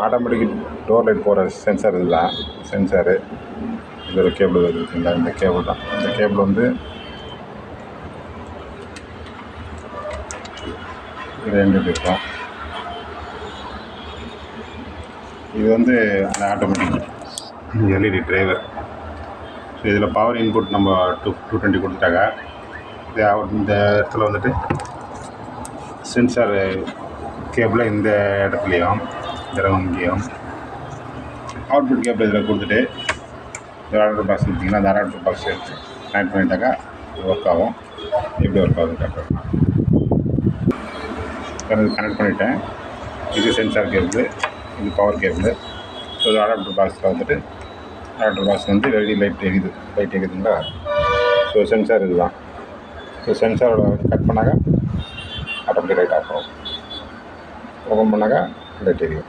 Automatic door light போகிற sensor இதுதான். Sensor இது ஒரு கேபிள் வருது பார்த்தீங்களா, இந்த கேபிள் தான். இந்த கேபிள் வந்து 2 இருக்கும். இது வந்து அந்த ஆட்டோமேட்டிக் எல்இடி டிரைவர். ஸோ இதில் பவர் இன்புட் நம்ம 220 கொடுத்துட்டாங்க. இந்த இடத்துல வந்துட்டு சென்சார் கேபிளை இந்த இடத்துலையும் இங்கேயும் அவுட்புட் கேபிள் இதில் கொடுத்துட்டு இந்த அடாப்டர் பாக்ஸ் கொடுத்திங்கன்னா அந்த அடாப்டர் பாக்ஸ் எடுத்து கனெக்ட் பண்ணிட்டாக்கா ஒர்க் ஆகும். எப்படி ஒர்க் ஆகுது காட்டுறேன். கனெக்ட் பண்ணிவிட்டேன். இது சென்சார் கேபிள், இது பவர் கேபிள். ஸோ இது அடாப்டர் பாக்ஸில் வந்துட்டு அடாப்டர் பாக்ஸ் வந்து எல்இடி லைட் எரியுதுங்களா. ஸோ சென்சார் இதுதான். ஸோ சென்சாரோட கட் பண்ணாக்கா ஆட்டோமேட்டிக் லைட் ஆஃப் ஆகும். ஓப்பன் பண்ணாக்கா லைட் எரியும்.